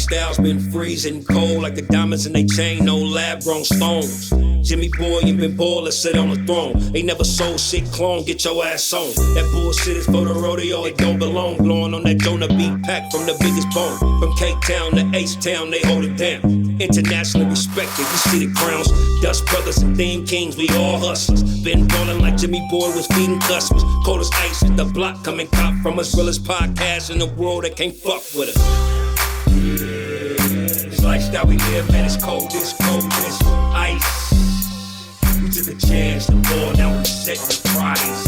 lifestyle's been freezing cold like the diamonds in they chain, no lab-grown stones. Jimmy boy, you been ballin', sit on the throne. Ain't never sold shit, clone, get your ass on. That bullshit is for the rodeo, it don't belong. Blowing on that donut beat pack from the biggest bone. From K-Town to H-Town, they hold it down. Internationally respected, you see the crowns. Dust Brothers and Theme Kings, we all hustlers. Been ballin' like Jimmy Boy was feeding customers. Cold as ice, hit the block, come and cop from us. Realest podcast in the world that can't fuck with us. Yeah, this lifestyle we live, man, it's cold as ice. We took a chance to fall, now we set the price.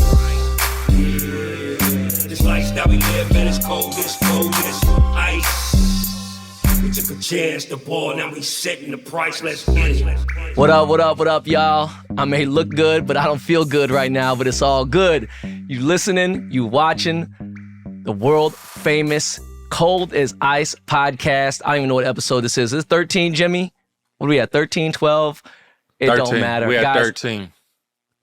Yeah, this lifestyle we live, man, it's cold as ice. We took a chance to ball, now we setting the price. Let's get it. What up, y'all? I may look good, but I don't feel good right now, but it's all good. You listening, you watching the world famous Cold as Ice podcast. I don't even know what episode this is. Is this 13, Jimmy? What are we at, 13, 12? It 13. Don't matter. We at guys, 13.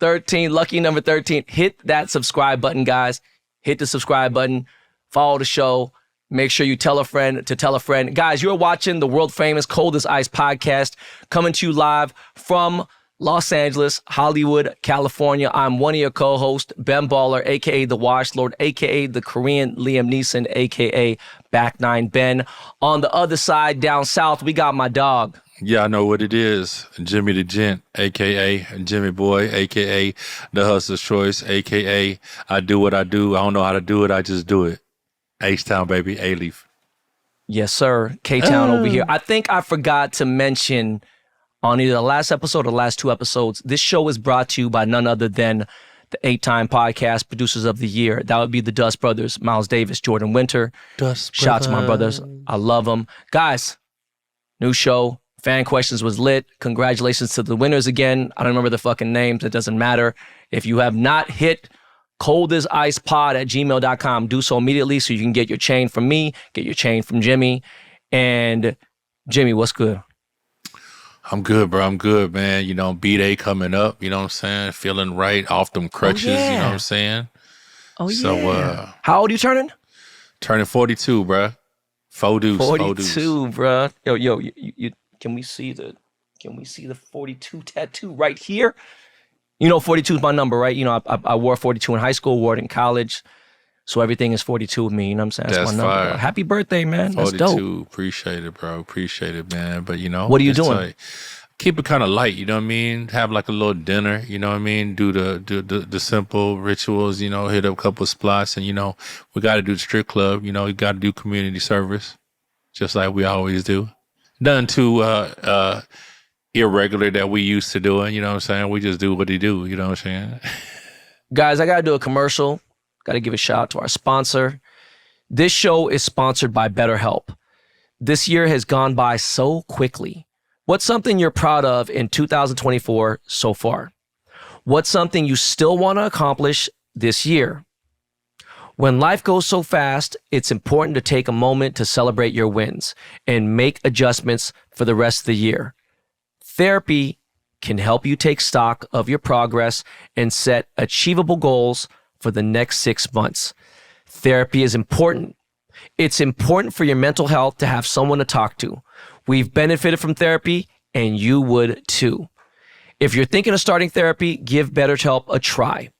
13, lucky number 13. Hit that subscribe button, guys. Hit the subscribe button. Follow the show. Make sure you tell a friend to tell a friend. Guys, you're watching the world famous Cold as Ice podcast, coming to you live from Los Angeles, Hollywood, California. I'm one of your co-hosts, Ben Baller, a.k.a. The Wash Lord, a.k.a. the Korean Liam Neeson, a.k.a. Back Nine Ben. On the other side, down south, we got my dog. Yeah, I know what it is. Jimmy the Gent, a.k.a. Jimmy Boy, a.k.a. The Hustler's Choice, a.k.a. I do what I do. I don't know how to do it. I just do it. H-Town, baby. A-Leaf. Yes, sir. K-Town over here. I think I forgot to mention on either the last episode or the last two episodes, this show is brought to you by none other than the 8-time podcast producers of the year. That would be the Dust Brothers, Miles Davis, Jordan Winter. Shout out to my brothers. I love them. Guys, new show. Fan questions was lit. Congratulations to the winners again. I don't remember the fucking names. It doesn't matter. If you have not hit coldazicepod@gmail.com, do so immediately so you can get your chain from me, get your chain from Jimmy. And Jimmy, what's good? I'm good, bro. I'm good, man. You know, B-Day coming up, you know what I'm saying? Feeling right off them crutches, you know what I'm saying? Oh, yeah. So, how old are you turning? Turning 42, bro. 42, bro. Yo, you can we see the 42 tattoo right here? You know, 42 is my number, right? You know, I wore 42 in high school, wore it in college. So everything is 42 with me, you know what I'm saying? That's my number. Fire. Bro. Happy birthday, man. 42. That's dope. Appreciate it, bro. Appreciate it, man. But, you know. What are you doing? Keep it kind of light, you know what I mean? Have like a little dinner, you know what I mean? Do the simple rituals, you know, hit up a couple of spots. And, you know, we got to do the strip club. You know, you got to do community service, just like we always do. Nothing too irregular that we used to doing, you know what I'm saying? We just do what he do, you know what I'm saying? Guys, I got to do a commercial. Got to give a shout out to our sponsor. This show is sponsored by BetterHelp. This year has gone by so quickly. What's something you're proud of in 2024 so far? What's something you still want to accomplish this year? When life goes so fast, it's important to take a moment to celebrate your wins and make adjustments for the rest of the year. Therapy can help you take stock of your progress and set achievable goals for the next 6 months. Therapy is important. It's important for your mental health to have someone to talk to. We've benefited from therapy, and you would too. If you're thinking of starting therapy, give BetterHelp a try.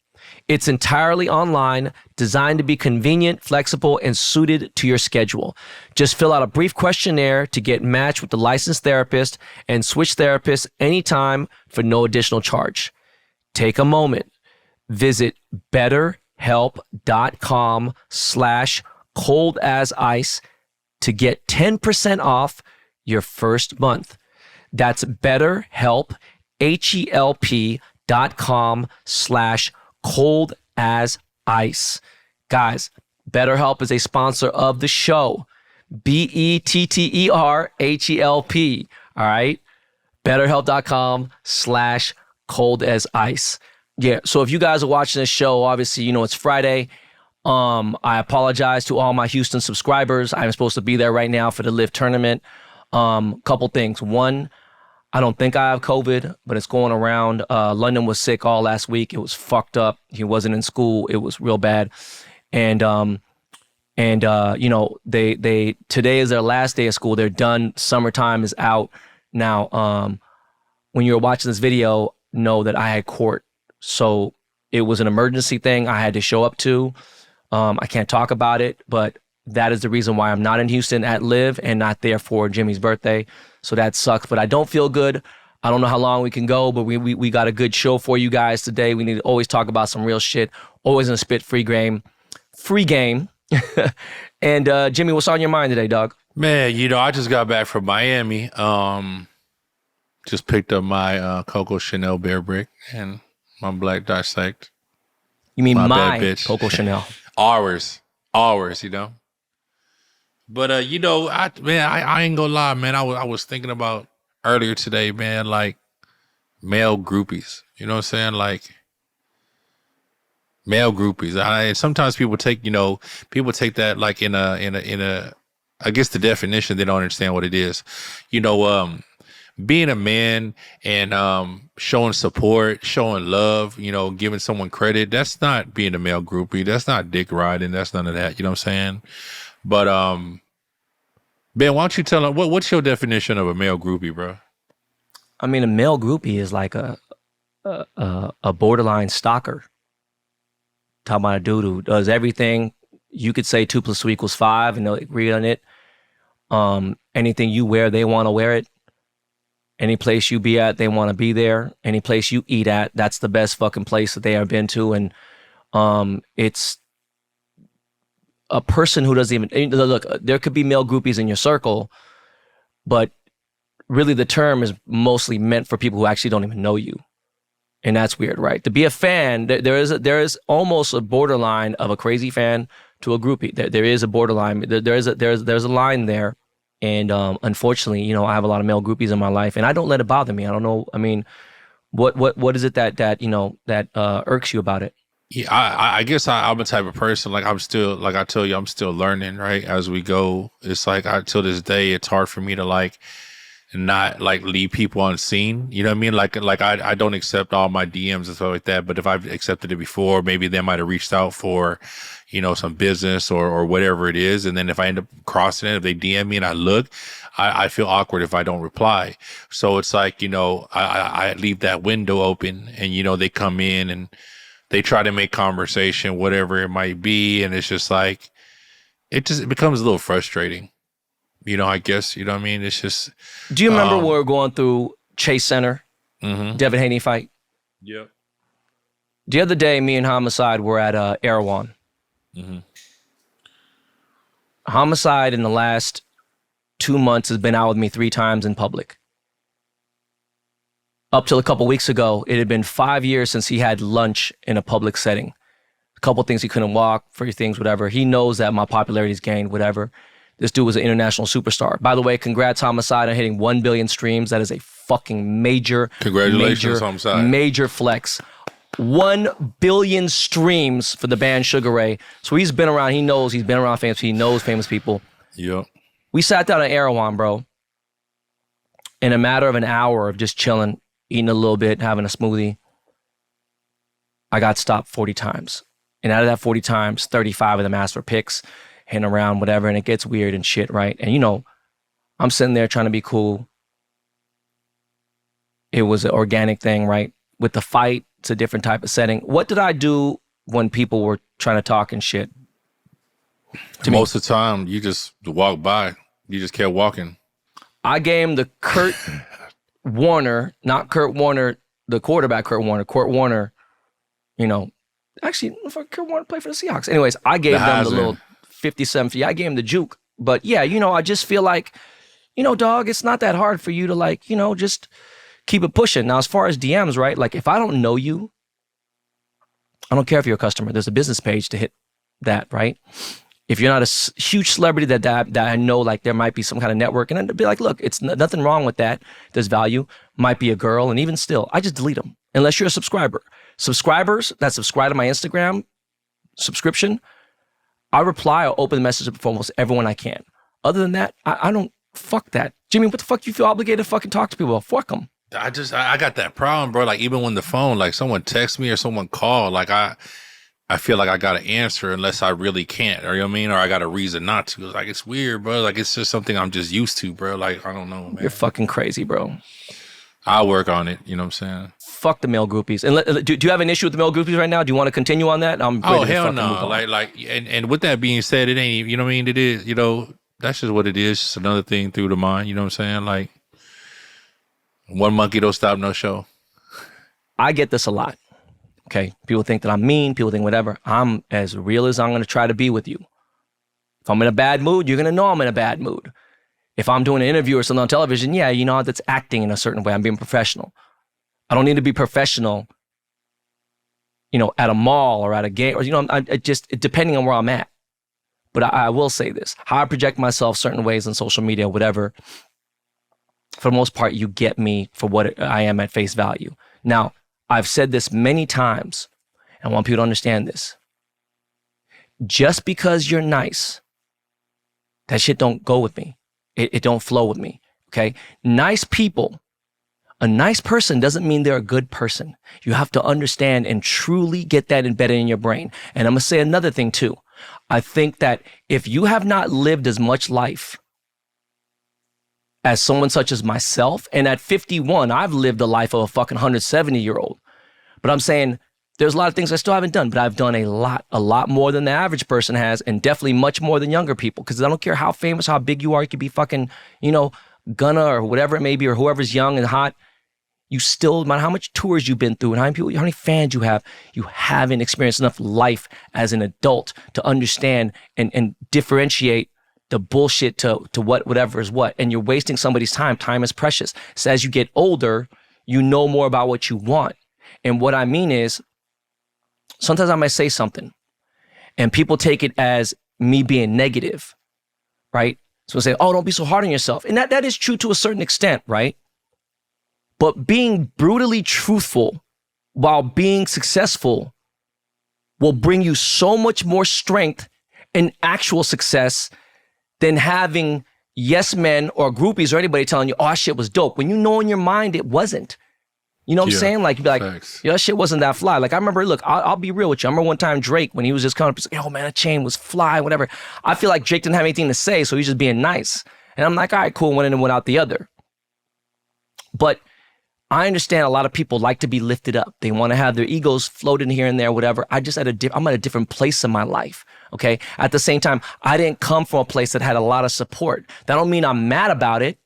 It's entirely online, designed to be convenient, flexible, and suited to your schedule. Just fill out a brief questionnaire to get matched with the licensed therapist and switch therapists anytime for no additional charge. Take a moment. Visit betterhelp.com/coldasice to get 10% off your first month. That's BetterHelp, HELP.com/coldasice. Guys, BetterHelp is a sponsor of the show. BetterHelp. All right? BetterHelp.com/coldasice. Yeah, so if you guys are watching this show, obviously, you know it's Friday. I apologize to all my Houston subscribers. I'm supposed to be there right now for the Live tournament. Couple things. One, I don't think I have COVID, but it's going around. London was sick all last week. It was fucked up. He wasn't in school. It was real bad. And And they today is their last day of school. They're done. Summertime is out now. When you were watching this video, know that I had court, so it was an emergency thing I had to show up to. I can't talk about it, but that is the reason why I'm not in Houston at Live and not there for Jimmy's birthday. So that sucks, but I don't feel good. I don't know how long we can go, but we got a good show for you guys today. We need to always talk about some real shit, always in a spit free game. And Jimmy, what's on your mind today, dog? Man, I just got back from Miami. Just picked up my Coco Chanel Bear Brick and my Black Dissect. You mean my bad, bitch. Coco Chanel? Ours, But I ain't gonna lie, man. I was thinking about earlier today, man, like male groupies. You know what I'm saying? Like male groupies. Sometimes people take that like in a I guess the definition, they don't understand what it is. Being a man and showing support, showing love, giving someone credit, that's not being a male groupie. That's not dick riding. That's none of that. You know what I'm saying? But Ben, why don't you tell them what's your definition of a male groupie, bro? I mean, a male groupie is like a borderline stalker. Talking about a dude who does everything. You could say 2 + 2 = 5, and they'll agree on it. Anything you wear, they want to wear it. Any place you be at, they want to be there. Any place you eat at, that's the best fucking place that they have been to. And it's a person who doesn't even look. There could be male groupies in your circle, but really the term is mostly meant for people who actually don't even know you, and that's weird, right? To be a fan, there is almost a borderline of a crazy fan to a groupie. There is a borderline. There's a line there. And unfortunately, I have a lot of male groupies in my life, and I don't let it bother me. I don't know. I mean, what is it that irks you about it? Yeah, I guess I'm a type of person. Like I'm still, like I tell you, I'm still learning, right? As we go, it's like till this day, it's hard for me to like not like leave people unseen. You know what I mean? Like I don't accept all my DMs and stuff like that. But if I've accepted it before, maybe they might have reached out for, some business or whatever it is. And then if I end up crossing it, if they DM me and I look, I feel awkward if I don't reply. So it's like, I leave that window open and, they come in and they try to make conversation, whatever it might be. And it's just like, it becomes a little frustrating. I guess, you know what I mean? It's just. Do you remember when we were going through Chase Center, Devin Haney fight? Yep. The other day, me and Homicide were at Erewhon. Mm-hmm. Homicide in the last 2 months has been out with me 3 times in public. Up till a couple weeks ago, it had been 5 years since he had lunch in a public setting. A couple things he couldn't walk, 3 things, whatever. He knows that my popularity's gained, whatever. This dude was an international superstar. By the way, congrats, Homicide, on hitting 1 billion streams. That is a fucking major, congratulations, Homicide. Major flex. 1 billion streams for the band Sugar Ray. So he's been around. He knows he's been around famous. He knows famous people. Yep. We sat down at Erewhon, bro. In a matter of an hour of just chilling, eating a little bit, having a smoothie, I got stopped 40 times. And out of that 40 times, 35 of them asked for pics, hitting around, whatever, and it gets weird and shit, right? And I'm sitting there trying to be cool. It was an organic thing, right? With the fight, it's a different type of setting. What did I do when people were trying to talk and shit? Most of the time, you just walk by. You just kept walking. I gave him the Kurt Warner, not Kurt Warner, the quarterback Kurt Warner, actually, Kurt Warner played for the Seahawks. Anyways, I gave them the little 57. I gave him the juke. But yeah, I just feel like, dog, it's not that hard for you to just keep it pushing. Now, as far as DMs, right? Like if I don't know you, I don't care if you're a customer. There's a business page to hit that, right? If you're not a huge celebrity that I know, like there might be some kind of network, and I'd be like, look, it's nothing wrong with that. There's value. Might be a girl, and even still, I just delete them unless you're a subscriber. Subscribers that subscribe to my Instagram subscription, I reply or open the message for almost everyone I can. Other than that, I don't. Fuck that, Jimmy. What the fuck you feel obligated to fucking talk to people about? Fuck them. I got that problem, bro. Like even when the phone, like someone texts me or someone call, like I feel like I got to answer unless I really can't, or you know what I mean? Or I got a reason not to. Like, it's weird, bro. Like, it's just something I'm just used to, bro. Like, I don't know, man. You're fucking crazy, bro. I'll work on it. You know what I'm saying? Fuck the male groupies. And do you have an issue with the male groupies right now? Do you want to continue on that? I'm ready to hell fucking no. move on. And with that being said, it ain't, you know what I mean? It is, you know, that's just what it is. Just another thing through the mind. You know what I'm saying? Like, one monkey don't stop no show. I get this a lot. Okay, people think that I'm mean, people think whatever. I'm as real as I'm going to try to be with you. If I'm in a bad mood, you're going to know I'm in a bad mood. If I'm doing an interview or something on television, yeah, you know, that's acting in a certain way. I'm being professional. I don't need to be professional, you know, at a mall or at a game, or, you know, depending on where I'm at. But I will say this, how I project myself certain ways on social media, whatever, for the most part, you get me for what I am at face value. Now, I've said this many times, and I want people to understand this. Just because you're nice, that shit don't go with me. It don't flow with me, okay? Nice people, a nice person doesn't mean they're a good person. You have to understand and truly get that embedded in your brain. And I'm gonna say another thing too. I think that if you have not lived as much life as someone such as myself, and at 51, I've lived the life of a fucking 170-year-old. But I'm saying there's a lot of things I still haven't done, but I've done a lot more than the average person has, and definitely much more than younger people. Because I don't care how famous, how big you are, you could be fucking, you know, Gunna or whatever it may be, or whoever's young and hot. You still, no matter how much tours you've been through and how many fans you haven't experienced enough life as an adult to understand and differentiate the bullshit to whatever is what. And you're wasting somebody's time. Time is precious. So as you get older, you know more about what you want. And what I mean is, sometimes I might say something and people take it as me being negative, right? So I say, oh, don't be so hard on yourself. And that is true to a certain extent, right? But being brutally truthful while being successful will bring you so much more strength and actual success than having yes men or groupies or anybody telling you, oh, that shit was dope. When you know in your mind it wasn't. You know what I'm saying? Like, you'd be like, yo, that shit wasn't that fly. Like, I remember, look, I'll be real with you. I remember one time Drake, when he was just coming up, he's like, oh man, that chain was fly, whatever. I feel like Drake didn't have anything to say, so he's just being nice. And I'm like, all right, cool, one in and one out the other. But I understand a lot of people like to be lifted up. They want to have their egos floating here and there, whatever. I'm at a different place in my life, okay? At the same time, I didn't come from a place that had a lot of support. That don't mean I'm mad about it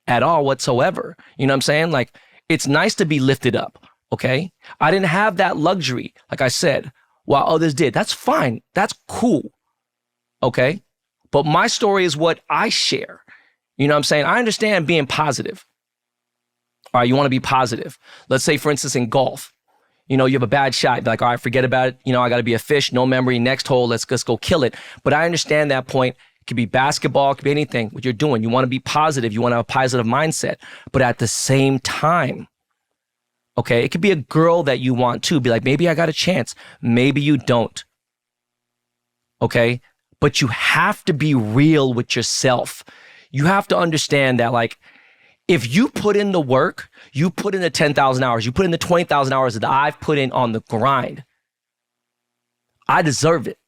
at all whatsoever. You know what I'm saying? Like, it's nice to be lifted up, okay? I didn't have that luxury, like I said, while others did. That's fine. That's cool, okay? But my story is what I share. You know what I'm saying? I understand being positive. All right, you want to be positive. Let's say, for instance, in golf, you know, you have a bad shot. Be like, all right, forget about it. You know, I got to be a fish, no memory, next hole, let's go kill it. But I understand that point. It could be basketball, it could be anything, what you're doing. You want to be positive. You want to have a positive mindset. But at the same time, okay, it could be a girl that you want to. Be like, maybe I got a chance. Maybe you don't. Okay? But you have to be real with yourself. You have to understand that, like, if you put in the work, you put in the 10,000 hours, you put in the 20,000 hours that I've put in on the grind, I deserve it.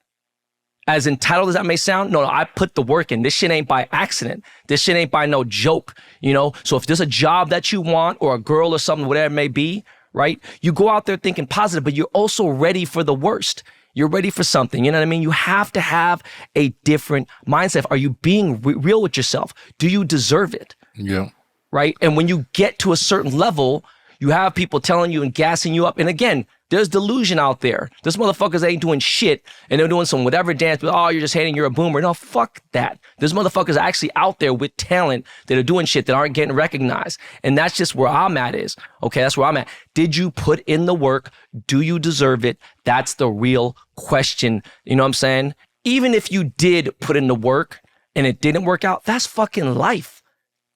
As entitled as that may sound, no, I put the work in. This shit ain't by accident. This shit ain't by no joke, you know? So if there's a job that you want or a girl or something, whatever it may be, right? You go out there thinking positive, but you're also ready for the worst. You're ready for something, you know what I mean? You have to have a different mindset. Are you being real with yourself? Do you deserve it? Yeah. Right? And when you get to a certain level, you have people telling you and gassing you up. And again, there's delusion out there. Those motherfuckers ain't doing shit and they're doing some whatever dance, but oh, you're just hating, you're a boomer. No, fuck that. There's motherfuckers actually out there with talent that are doing shit that aren't getting recognized. And that's just where I'm at is. Okay, that's where I'm at. Did you put in the work? Do you deserve it? That's the real question. You know what I'm saying? Even if you did put in the work and it didn't work out, that's fucking life.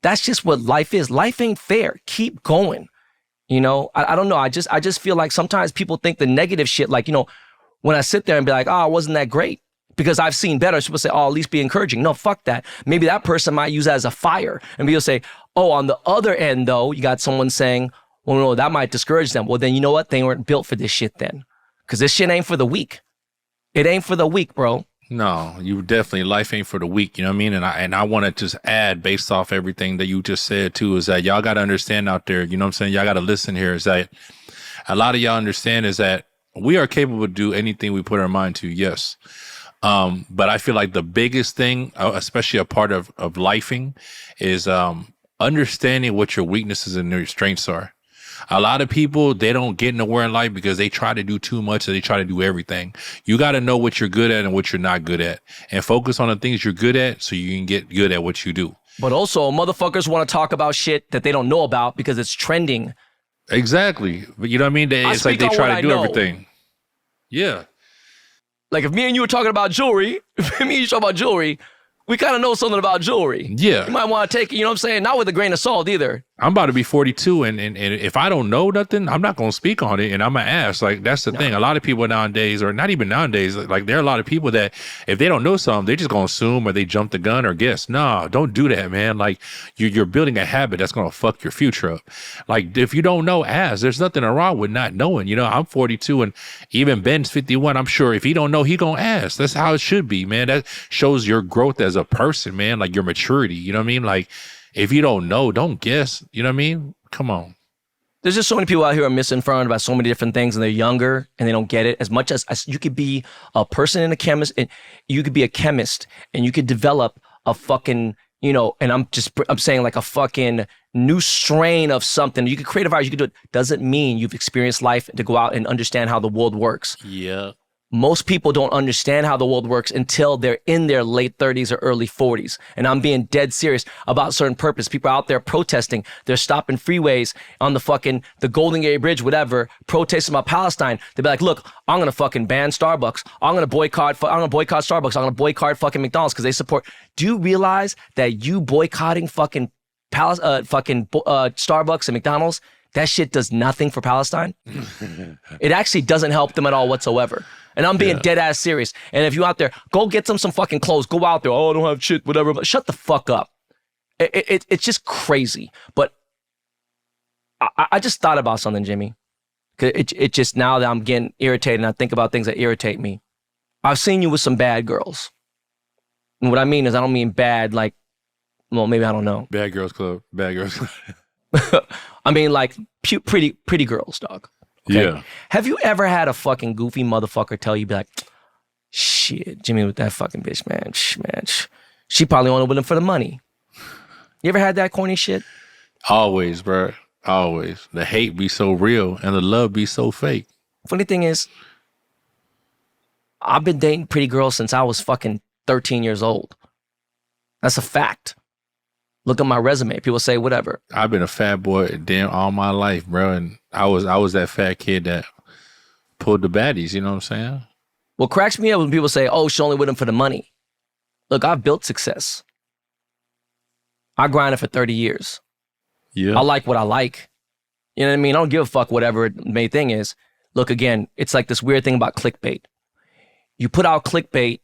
That's just what life is. Life ain't fair. Keep going. You know, I don't know. I just feel like sometimes people think the negative shit, like, you know, when I sit there and be like, oh, wasn't that great? Because I've seen better. People say, oh, at least be encouraging. No, fuck that. Maybe that person might use that as a fire. And people say, oh, on the other end, though, you got someone saying, well, no, that might discourage them. Well, then you know what? They weren't built for this shit then. Because this shit ain't for the weak. It ain't for the weak, bro. No, you definitely, life ain't for the weak, you know what I mean? And I want to just add, based off everything that you just said too, is that y'all got to understand out there, you know what I'm saying? Y'all got to listen here, is that a lot of y'all understand is that we are capable to do anything we put our mind to, yes. But I feel like the biggest thing, especially a part of lifing, is understanding what your weaknesses and your strengths are. A lot of people, they don't get nowhere in life because they try to do too much, or they try to do everything. You got to know what you're good at and what you're not good at, and focus on the things you're good at so you can get good at what you do. But also, motherfuckers want to talk about shit that they don't know about because it's trending. Exactly. But you know what I mean? It's like they try to do everything. Yeah. Like if me and you were talking about jewelry, we kind of know something about jewelry. Yeah. You might want to take it, you know what I'm saying? Not with a grain of salt either. I'm about to be 42, and if I don't know nothing, I'm not going to speak on it, and I'm going to ask. Like, that's the thing. A lot of people nowadays, or not even nowadays, like there are a lot of people that if they don't know something, they just going to assume, or they jump the gun or guess. No, don't do that, man. Like, you're building a habit that's going to fuck your future up. Like, if you don't know, ask. There's nothing wrong with not knowing. You know, I'm 42, and even Ben's 51. I'm sure if he don't know, he going to ask. That's how it should be, man. That shows your growth as a person, man, like your maturity. You know what I mean? Like, if you don't know, don't guess. You know what I mean? Come on. There's just so many people out here who are misinformed about so many different things, and they're younger and they don't get it. As much as you could be a person and a chemist, and you could be a chemist, and you could develop a fucking, you know, and I'm saying like a fucking new strain of something. You could create a virus, you could do it. Doesn't mean you've experienced life to go out and understand how the world works. Yeah. Most people don't understand how the world works until they're in their late 30s or early 40s. And I'm being dead serious about certain purpose. People are out there protesting. They're stopping freeways on the Golden Gate Bridge, whatever, protesting about Palestine. They'll be like, look, I'm going to fucking ban Starbucks. I'm going to boycott Starbucks. I'm going to boycott fucking McDonald's because they support. Do you realize that you boycotting fucking Starbucks and McDonald's, that shit does nothing for Palestine? It actually doesn't help them at all whatsoever. And I'm being dead ass serious. And if you out there, go get some fucking clothes. Go out there. Oh, I don't have shit, whatever. But shut the fuck up. It's just crazy. But I just thought about something, Jimmy. It just, now that I'm getting irritated and I think about things that irritate me. I've seen you with some bad girls. And what I mean is, I don't mean bad like, well, maybe I don't know. Bad Girls Club. Bad Girls Club. I mean like pretty girls, dog. Okay? Yeah. Have you ever had a fucking goofy motherfucker tell you, be like, shit, Jimmy with that fucking bitch, man. She probably only with him for the money. You ever had that corny shit? Always, bro. Always. The hate be so real and the love be so fake. Funny thing is, I've been dating pretty girls since I was fucking 13 years old. That's a fact. Look at my resume. People say whatever. I've been a fat boy damn all my life, bro. And I was that fat kid that pulled the baddies, you know what I'm saying? What cracks me up when people say, oh, she's only with him for the money. Look, I've built success. I grinded for 30 years. Yeah. I like what I like. You know what I mean? I don't give a fuck whatever the main thing is. Look, again, it's like this weird thing about clickbait. You put out clickbait,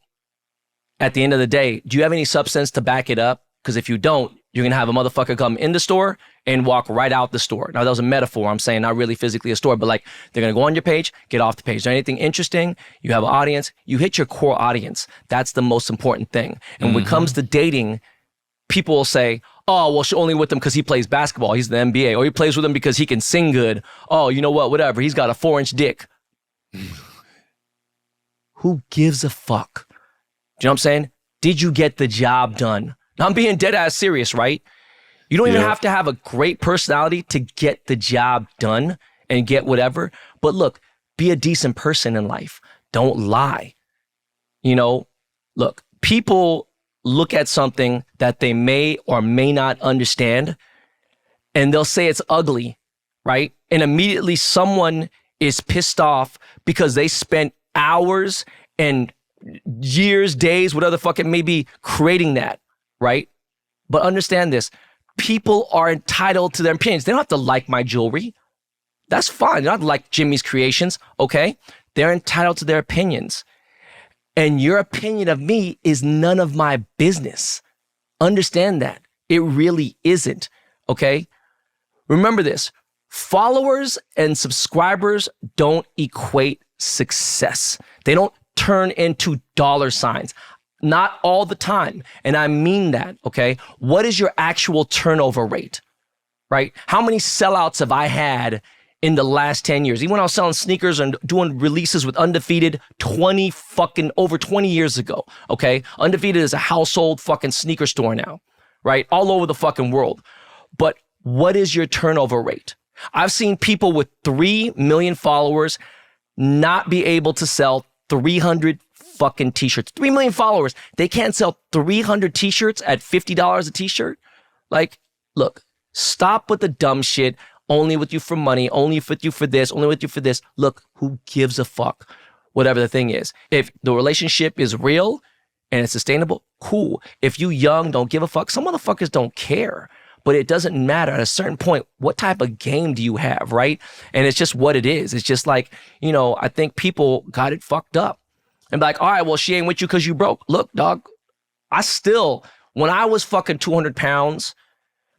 at the end of the day, do you have any substance to back it up? Because if you don't, you're going to have a motherfucker come in the store and walk right out the store. Now, that was a metaphor. I'm saying not really physically a store, but like they're going to go on your page, get off the page. Is there anything interesting? You have an audience. You hit your core audience. That's the most important thing. And when it comes to dating, people will say, oh, well, she's only with him because he plays basketball. He's the NBA. Or he plays with him because he can sing good. Oh, you know what? Whatever. He's got a 4-inch dick. Who gives a fuck? Do you know what I'm saying? Did you get the job done? Now, I'm being dead ass serious, right? You don't even have to have a great personality to get the job done and get whatever. But look, be a decent person in life. Don't lie. You know, look, people look at something that they may or may not understand and they'll say it's ugly, right? And immediately someone is pissed off because they spent hours and years, days, whatever the fuck it may be, creating that, right? But understand this, people are entitled to their opinions. They don't have to like my jewelry. That's fine. They don't have to like Jimmy's creations, okay? They're entitled to their opinions. And your opinion of me is none of my business. Understand that. It really isn't, okay? Remember this, followers and subscribers don't equate success. They don't turn into dollar signs. Not all the time. And I mean that, okay? What is your actual turnover rate, right? How many sellouts have I had in the last 10 years? Even when I was selling sneakers and doing releases with Undefeated over 20 years ago, okay? Undefeated is a household fucking sneaker store now, right? All over the fucking world. But what is your turnover rate? I've seen people with 3 million followers not be able to sell 300 fucking t-shirts. 3 million followers. They can't sell 300 t-shirts at $50 a t-shirt. Like, look, stop with the dumb shit. Only with you for money, only with you for this, only with you for this. Look, who gives a fuck? Whatever the thing is. If the relationship is real and it's sustainable, cool. If you young, don't give a fuck. Some motherfuckers don't care. But it doesn't matter. At a certain point, what type of game do you have, right? And it's just what it is. It's just like, I think people got it fucked up. And be like, all right, well, she ain't with you because you broke. Look, dog, when I was fucking 200 pounds,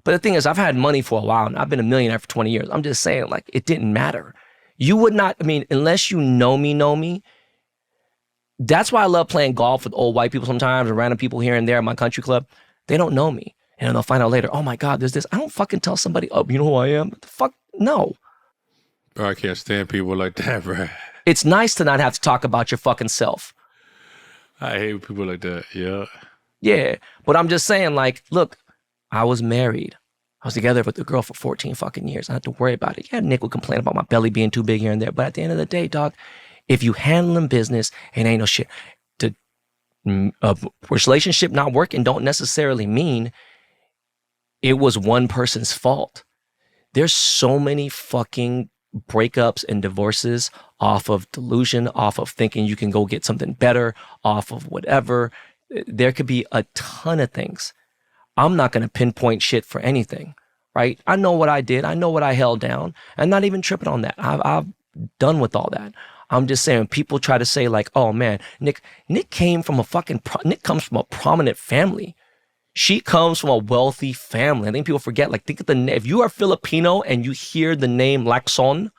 but the thing is, I've had money for a while and I've been a millionaire for 20 years. I'm just saying, like, it didn't matter. You would not, unless you know me. That's why I love playing golf with old white people sometimes and random people here and there at my country club. They don't know me. And they'll find out later, oh my God, there's this. I don't fucking tell somebody, oh, you know who I am? What the fuck? No. Bro, I can't stand people like that, bro. It's nice to not have to talk about your fucking self. I hate people like that, yeah. Yeah, but I'm just saying, like, look, I was married. I was together with a girl for 14 fucking years. I had to worry about it. Yeah, Nick would complain about my belly being too big here and there. But at the end of the day, dog, if you handling business, it ain't no shit. A relationship not working don't necessarily mean it was one person's fault. There's so many fucking breakups and divorces off of delusion, off of thinking you can go get something better, off of whatever. There could be a ton of things. I'm not going to pinpoint shit for anything, right? I know what I did. I know what I held down. I'm not even tripping on that. I've done with all that. I'm just saying, people try to say like, oh man, Nick comes from a prominent family. She comes from a wealthy family. I think people forget, like, think of if you are Filipino and you hear the name Lacson,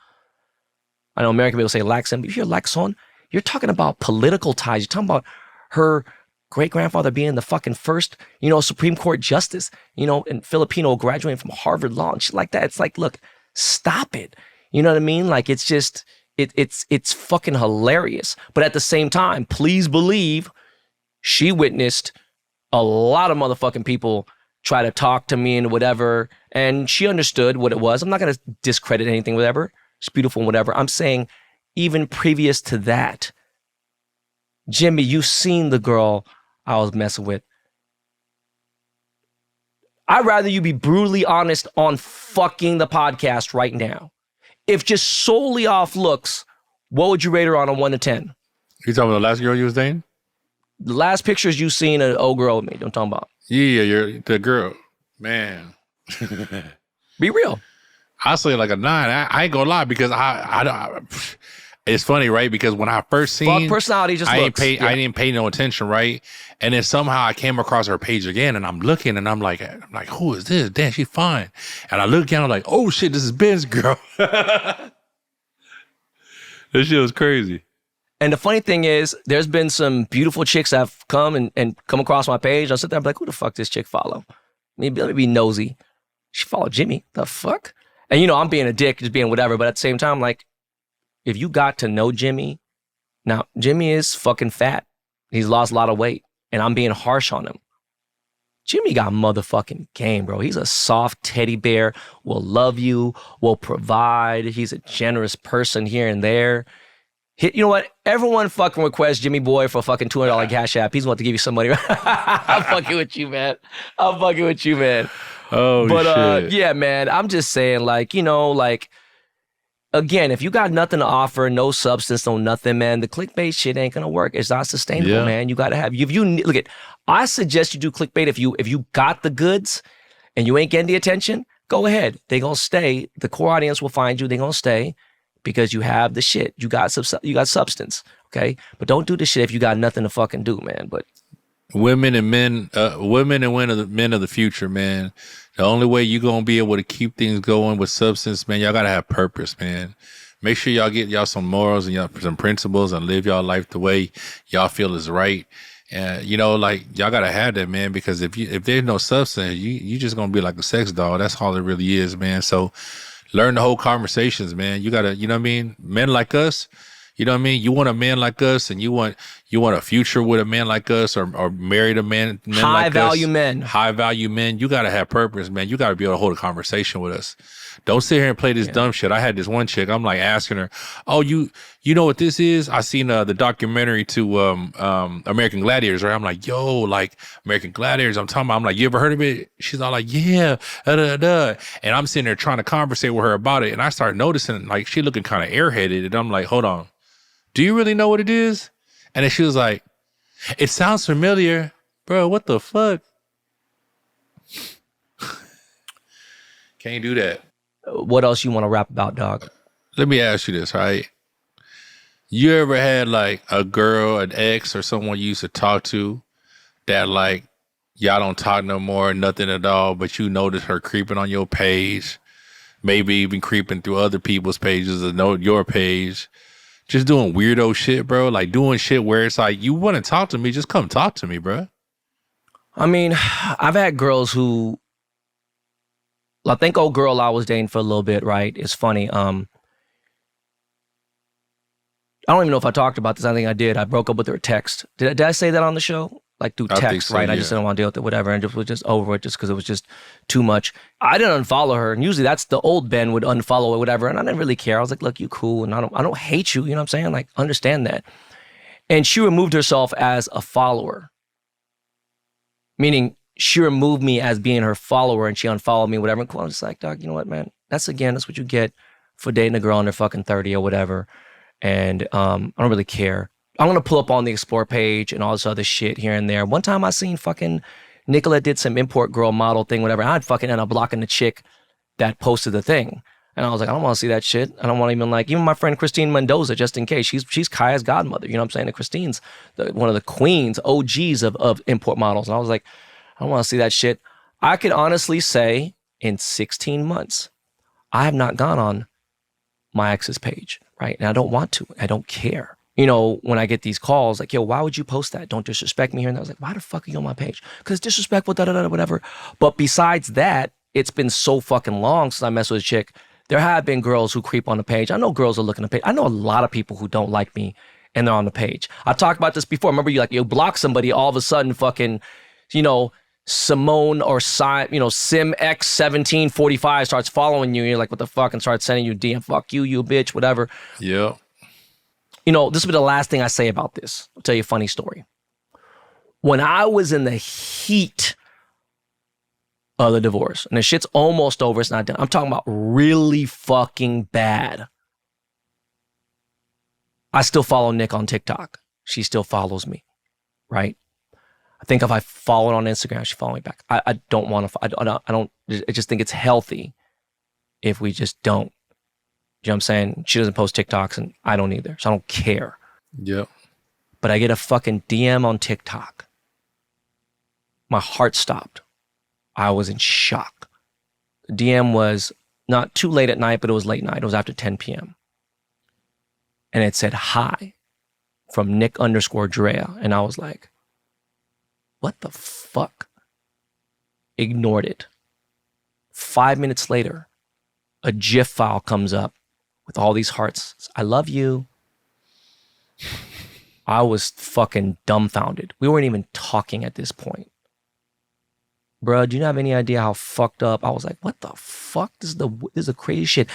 I know American people say Lacson, but if you hear Lacson, you're talking about political ties. You're talking about her great-grandfather being the fucking first, Supreme Court justice, and Filipino graduating from Harvard Law and shit like that. It's like, look, stop it. You know what I mean? Like, it's just, it's fucking hilarious. But at the same time, please believe she witnessed a lot of motherfucking people try to talk to me and whatever, and she understood what it was. I'm not going to discredit anything, whatever. It's beautiful and whatever. I'm saying even previous to that, Jimmy, you've seen the girl I was messing with. I'd rather you be brutally honest on fucking the podcast right now. If just solely off looks, what would you rate her on a 1 to 10? You talking about the last girl you was dating? The last pictures you seen of an old girl with me, don't talk about. Yeah, you're the girl. Man. Be real. I'll say like a 9. I ain't gonna lie because I don't. It's funny, right? Because when I first seen, fuck personality, just I looks. I didn't pay no attention, right? And then somehow I came across her page again, and I'm looking, and I'm like, who is this? Damn, she's fine. And I look again, I'm like, oh shit, this is Ben's girl. This shit was crazy. And the funny thing is, there's been some beautiful chicks that have come and come across my page. I'll sit there and be like, who the fuck this chick follow? Let me be nosy. She followed Jimmy. The fuck? And I'm being a dick, just being whatever. But at the same time, like, if you got to know Jimmy, now Jimmy is fucking fat. He's lost a lot of weight. And I'm being harsh on him. Jimmy got motherfucking game, bro. He's a soft teddy bear, will love you, will provide. He's a generous person here and there. You know what? Everyone fucking requests Jimmy Boy for a fucking $200 Cash App. He's going to give you some money. I'm fucking with you, man. Oh, but, shit. Yeah, man. I'm just saying, like, again, if you got nothing to offer, no substance, no nothing, man, the clickbait shit ain't going to work. It's not sustainable, man. You got to have, I suggest you do clickbait if you got the goods and you ain't getting the attention, go ahead. They going to stay. The core audience will find you. They going to stay. Because you have the shit. You got substance, okay? But don't do the shit if you got nothing to fucking do, man. But women and men of the future, man. The only way you're going to be able to keep things going with substance, man, y'all got to have purpose, man. Make sure y'all get y'all some morals and y'all some principles and live y'all life the way y'all feel is right. And you know, like y'all gotta have that, man, because if there's no substance, you just gonna be like a sex doll. That's all it really is, man. So learn the whole conversations, man. You gotta, you know what I mean? Men like us, you know what I mean? You want a man like us, and you want a future with a man like us, or marry a men like us. High value men. High value men. You gotta have purpose, man. You gotta be able to hold a conversation with us. Don't sit here and play this dumb shit. I had this one chick. I'm like asking her, "Oh, you know what this is?" I seen the documentary to American Gladiators, right? I'm like, "Yo, like American Gladiators." I'm like, "You ever heard of it?" She's all like, "Yeah." And I'm sitting there trying to conversate with her about it, and I start noticing like she looking kind of airheaded, and I'm like, "Hold on, do you really know what it is?" And then she was like, "It sounds familiar, bro. What the fuck?" Can't do that. What else you want to rap about, dog? Let me ask you this, right? You ever had like a girl, an ex, or someone you used to talk to that like y'all don't talk no more, nothing at all, but you notice her creeping on your page, maybe even creeping through other people's pages or know your page, just doing weirdo shit, bro? Like doing shit where it's like, you want to talk to me, just come talk to me, bro. I mean, I've had girls who, I think old girl I was dating for a little bit, right? It's funny. I don't even know if I talked about this. I think I did. I broke up with her text. Did I say that on the show? Like through text, so, right? yeah. I just didn't want to deal with it, whatever, and just was just over it just because it was just too much. I didn't unfollow her, and usually that's the old Ben would unfollow it, whatever, and I didn't really care. I was like, look, you cool, and I don't hate you, you know what I'm saying? Like, understand that. And she removed herself as a follower, meaning she removed me as being her follower, and she unfollowed me, whatever. And I'm just like, dog, you know what, man? That's what you get for dating a girl under fucking 30 or whatever. And I don't really care. I'm going to pull up on the Explore page and all this other shit here and there. One time I seen fucking Nicolette did some import girl model thing, whatever. I'd fucking end up blocking the chick that posted the thing. And I was like, I don't want to see that shit. I don't want to even my friend Christine Mendoza, just in case. She's Kaya's godmother. You know what I'm saying? And Christine's one of the queens, OGs of import models. And I was like, I don't want to see that shit. I could honestly say in 16 months, I have not gone on my ex's page, right? And I don't want to. I don't care. You know, when I get these calls, like, yo, why would you post that? Don't disrespect me here. And I was like, why the fuck are you on my page? Because it's disrespectful, whatever. But besides that, it's been so fucking long since I messed with a chick. There have been girls who creep on the page. I know girls are looking at the page. I know a lot of people who don't like me and they're on the page. I talked about this before. Remember, you block somebody, all of a sudden fucking, Simone or Sim X1745 starts following you. And you're like, what the fuck? And starts sending you DM, fuck you, you bitch, whatever. Yeah. This will be the last thing I say about this. I'll tell you a funny story. When I was in the heat of the divorce, and the shit's almost over, it's not done. I'm talking about really fucking bad. I still follow Nick on TikTok. She still follows me, right? I think if I follow her on Instagram, she follow me back. I don't want to. I just think it's healthy if we just don't. You know what I'm saying? She doesn't post TikToks and I don't either. So I don't care. Yeah. But I get a fucking DM on TikTok. My heart stopped. I was in shock. The DM was not too late at night, but it was late night. It was after 10 p.m. And it said, hi, from Nick_Drea. And I was like, what the fuck? Ignored it. 5 minutes later, a GIF file comes up with all these hearts. I love you. I was fucking dumbfounded. We weren't even talking at this point. Bruh, do you have any idea how fucked up? I was like, what the fuck? This is the crazy shit.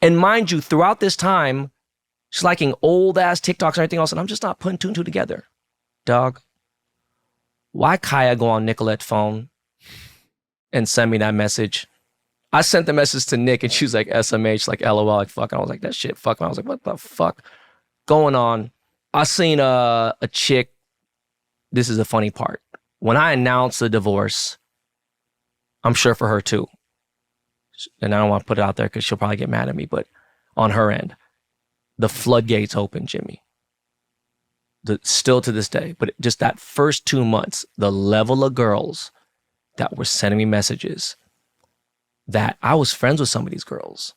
And mind you, throughout this time, she's liking old ass TikToks and everything else, and I'm just not putting two and two together. Dog, why Kaya go on Nicolette's phone and send me that message? I sent the message to Nick and she was like SMH, like LOL, like fuck. And I was like, that shit, fuck. And I was like, what the fuck going on? I seen a chick. This is the funny part. When I announced the divorce, I'm sure for her too, and I don't want to put it out there because she'll probably get mad at me, but on her end, the floodgates open, Jimmy. Still to this day, but just that first 2 months, the level of girls that were sending me messages that I was friends with some of these girls.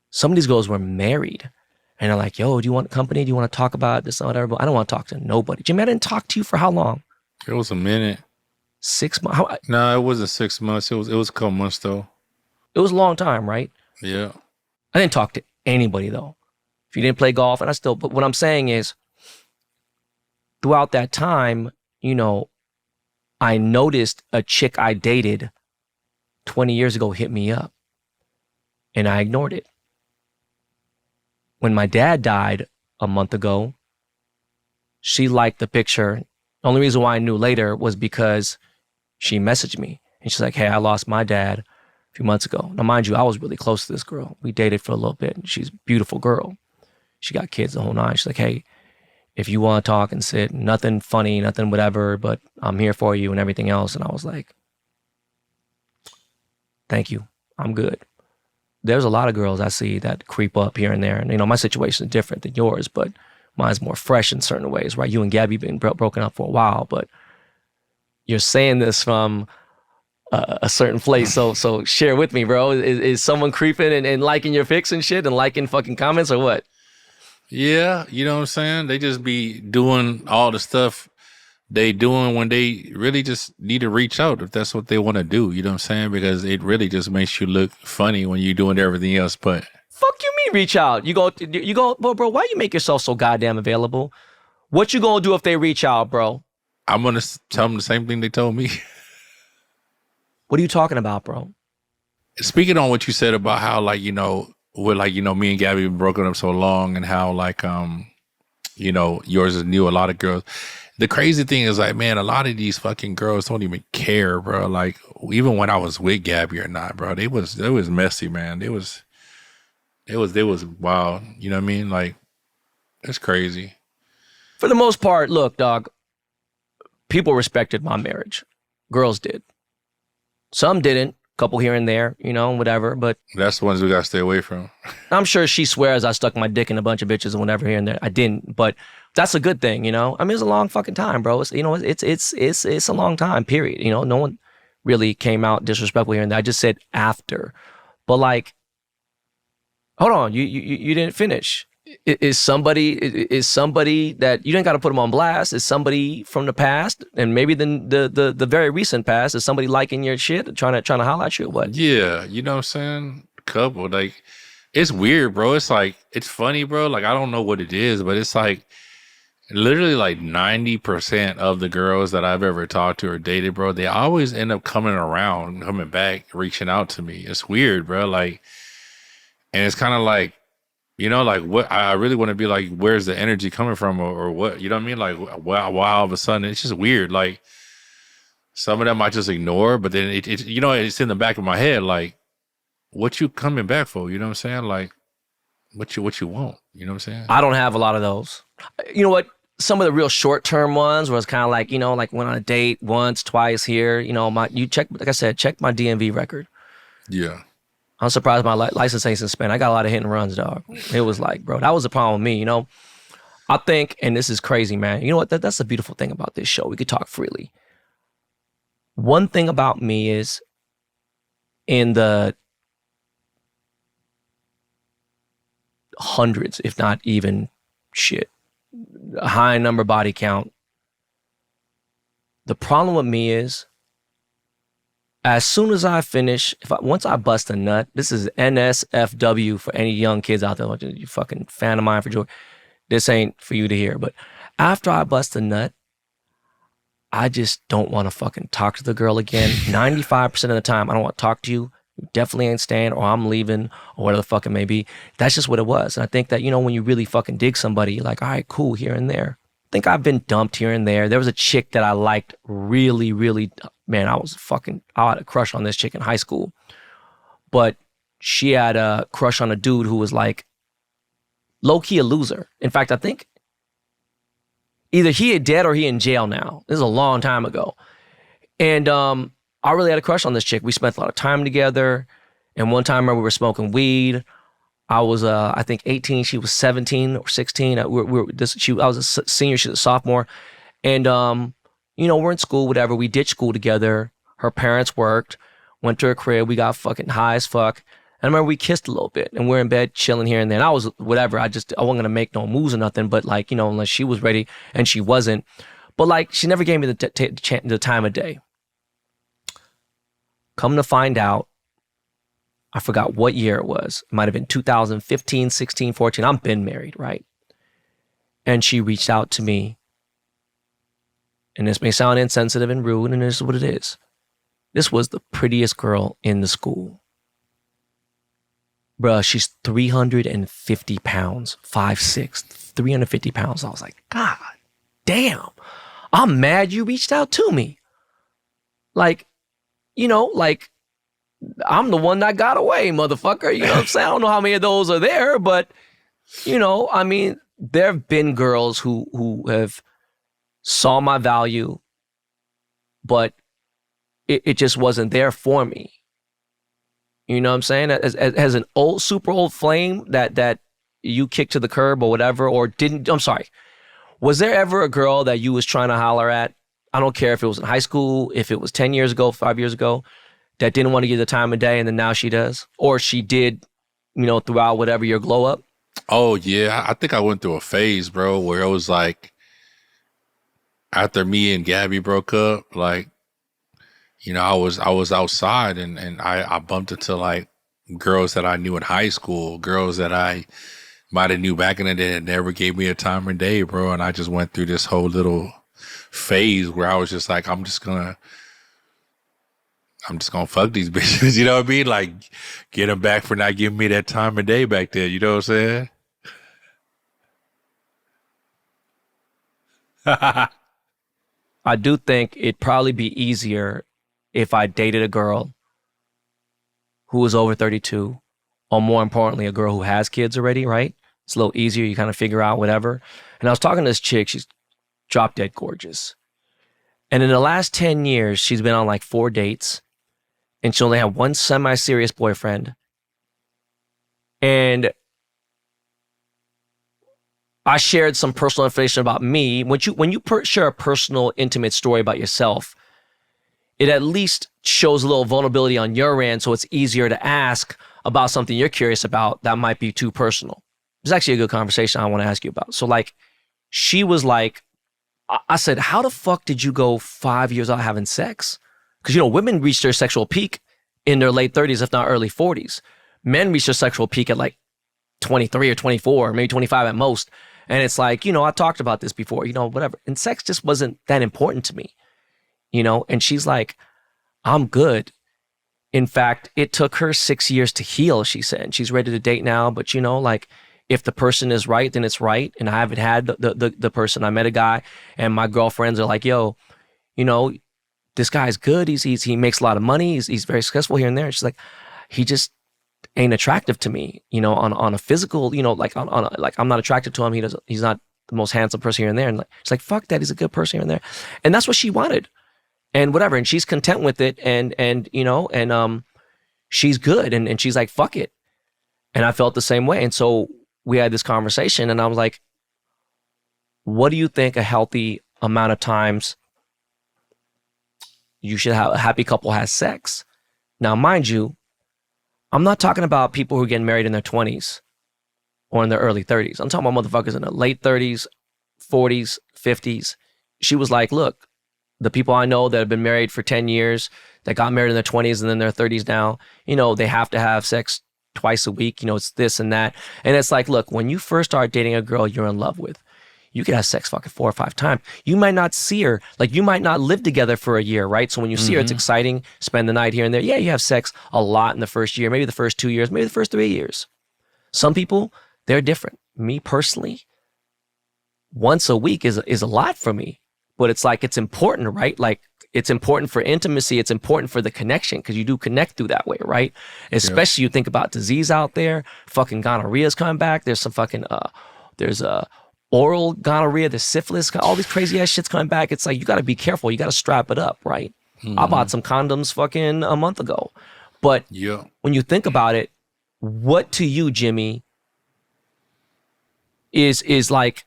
Some of these girls were married. And they're like, yo, do you want company? Do you want to talk about this or whatever? But I don't want to talk to nobody. Jimmy, I didn't talk to you for how long? It was a minute. 6 months? No, it wasn't 6 months. It was a couple months though. It was a long time, right? Yeah. I didn't talk to anybody though. If you didn't play golf, and but what I'm saying is, throughout that time, you know, I noticed a chick I dated 20 years ago hit me up, and I ignored it. When my dad died a month ago, she liked the picture. The only reason why I knew later was because she messaged me, and she's like, hey, I lost my dad a few months ago. Now, mind you, I was really close to this girl. We dated for a little bit, and she's a beautiful girl. She got kids the whole nine. She's like, hey, if you want to talk and sit, nothing funny, nothing whatever, but I'm here for you and everything else. And I was like, thank you. I'm good. There's a lot of girls I see that creep up here and there. And, you know, my situation is different than yours, but mine's more fresh in certain ways, right? You and Gabby been broken up for a while, but you're saying this from a certain place. So share with me, bro. Is someone creeping and liking your pics and shit and liking fucking comments or what? Yeah, you know what I'm saying? They just be doing all the stuff they doing when they really just need to reach out if that's what they want to do. You know what I'm saying? Because it really just makes you look funny when you're doing everything else. But fuck you mean reach out? You go, bro, why you make yourself so goddamn available? What you gonna do if they reach out, bro? I'm going to tell them the same thing they told me. What are you talking about, bro? Speaking on what you said about how, like, you know, with like, you know, me and Gabby been broken up so long and how like, you know, yours is new, a lot of girls. The crazy thing is like, man, a lot of these fucking girls don't even care, bro. Like even when I was with Gabby or not, bro, they was messy, man. It was wild. You know what I mean? Like it's crazy. For the most part, look, dog, people respected my marriage. Girls did. Some didn't. Couple here and there, you know, whatever. But that's the ones we gotta stay away from. I'm sure she swears I stuck my dick in a bunch of bitches and whatever here and there. I didn't, but that's a good thing, you know. I mean, it's a long fucking time, bro. It's, you know, it's a long time. Period. You know, no one really came out disrespectful here and there. I just said after, but like, hold on, you didn't finish. Is somebody that you didn't got to put them on blast? Is somebody from the past and maybe the very recent past? Is somebody liking your shit, trying to holler at you or what? Yeah, you know what I'm saying? Couple, like it's weird, bro. It's like it's funny, bro. Like I don't know what it is, but it's like literally like 90% of the girls that I've ever talked to or dated, bro, they always end up coming around, coming back, reaching out to me. It's weird, bro. Like, and it's kind of like, you know, like what I really want to be like, where's the energy coming from or what? You know what I mean? Like, why all of a sudden it's just weird. Like some of them I just ignore, but then it you know, it's in the back of my head. Like, what you coming back for? You know what I'm saying? Like, what you want? You know what I'm saying? I don't have a lot of those. You know what? Some of the real short-term ones where it's kind of like, you know, like went on a date once, twice here. You know, check my DMV record. Yeah. I'm surprised my license ain't suspended. I got a lot of hit and runs, dog. It was like, bro, that was the problem with me, you know? I think, and this is crazy, man. You know what? That's the beautiful thing about this show. We could talk freely. One thing about me is in the hundreds, if not even a high number body count. The problem with me is as soon as I finish, once I bust a nut, this is NSFW for any young kids out there. You fucking fan of mine for joy. This ain't for you to hear, but after I bust a nut, I just don't want to fucking talk to the girl again. 95% of the time, I don't want to talk to you. You definitely ain't staying, or I'm leaving, or whatever the fuck it may be. That's just what it was. And I think that, you know, when you really fucking dig somebody, you're like, all right, cool, here and there. I think I've been dumped here and there. There was a chick that I liked really, really, man, I had a crush on this chick in high school. But she had a crush on a dude who was like low-key a loser. In fact, I think either he is dead or he in jail now. This is a long time ago. And I really had a crush on this chick. We spent a lot of time together. And one time we were smoking weed. I was, I think, 18. She was 17 or 16. I was a senior. She was a sophomore. And, you know, we're in school, whatever. We ditched school together. Her parents worked. Went to her crib. We got fucking high as fuck. And I remember we kissed a little bit, and we're in bed chilling here and there. And I was whatever. I wasn't gonna make no moves or nothing. But like, you know, unless she was ready, and she wasn't. But like, she never gave me the time of day. Come to find out, I forgot what year it was. It might have been 2015, 16, 14. I've been married, right? And she reached out to me. And this may sound insensitive and rude, and this is what it is. This was the prettiest girl in the school. Bruh, she's 350 pounds, 5'6", 350 pounds. I was like, God damn, I'm mad you reached out to me. Like, you know, like, I'm the one that got away, motherfucker. You know what I'm saying? I don't know how many of those are there, but, you know, I mean, there have been girls who have saw my value, but it just wasn't there for me. You know what I'm saying? As an old, super old flame that you kicked to the curb or whatever, or didn't, I'm sorry. Was there ever a girl that you was trying to holler at? I don't care if it was in high school, if it was 10 years ago, 5 years ago, that didn't want to give the time of day and then now she does? Or she did, you know, throughout whatever your glow up? Oh, yeah. I think I went through a phase, bro, where it was like, after me and Gabby broke up, like, you know, I was outside and I bumped into like girls that I knew in high school, girls that I might have knew back in the day that never gave me a time of day, bro. And I just went through this whole little phase where I was just like, I'm just gonna fuck these bitches, you know what I mean? Like, get them back for not giving me that time of day back then, you know what I'm saying? I do think it'd probably be easier if I dated a girl who was over 32, or more importantly, a girl who has kids already, right? It's a little easier. You kind of figure out whatever. And I was talking to this chick. She's drop dead gorgeous. And in the last 10 years, she's been on like 4 dates. And she only had one semi-serious boyfriend. And I shared some personal information about me. When you share a personal, intimate story about yourself, it at least shows a little vulnerability on your end, so it's easier to ask about something you're curious about that might be too personal. It's actually a good conversation I want to ask you about. So like, she was like, I said, how the fuck did you go 5 years without having sex? Because, you know, women reach their sexual peak in their late 30s, if not early 40s. Men reach their sexual peak at like 23 or 24, maybe 25 at most. And it's like, you know, I talked about this before, you know, whatever. And sex just wasn't that important to me, you know? And she's like, I'm good. In fact, it took her 6 years to heal, she said. And she's ready to date now. But, you know, like, if the person is right, then it's right. And I haven't had the person. I met a guy and my girlfriends are like, yo, you know, this guy's good. He makes a lot of money. He's very successful here and there. And she's like, he just ain't attractive to me, you know, on a physical, you know, like like I'm not attracted to him. He's not the most handsome person here and there. And like, she's like, fuck that. He's a good person here and there. And that's what she wanted and whatever. And she's content with it. And, you know, and, she's good. And she's like, fuck it. And I felt the same way. And so we had this conversation and I was like, what do you think a healthy amount of times you should have a happy couple has sex? Now, mind you, I'm not talking about people who are getting married in their 20s or in their early 30s. I'm talking about motherfuckers in their late 30s, 40s, 50s. She was like, look, the people I know that have been married for 10 years, that got married in their 20s and then their 30s now, you know, they have to have sex twice a week. You know, it's this and that. And it's like, look, when you first start dating a girl you're in love with, you could have sex fucking 4 or 5 times. You might not see her. Like, you might not live together for a year, right? So when you see her, it's exciting. Spend the night here and there. Yeah, you have sex a lot in the first year, maybe the first 2 years, maybe the first 3 years. Some people, they're different. Me personally, once a week is a lot for me. But it's like, it's important, right? Like, it's important for intimacy. It's important for the connection because you do connect through that way, right? Especially you think about disease out there. Fucking gonorrhea's coming back. There's some fucking, there's oral gonorrhea, there's syphilis, all these crazy ass shit's coming back. It's like, you got to be careful. You got to strap it up, right? I bought some condoms fucking a month ago. But when you think about it, what to you, Jimmy, is like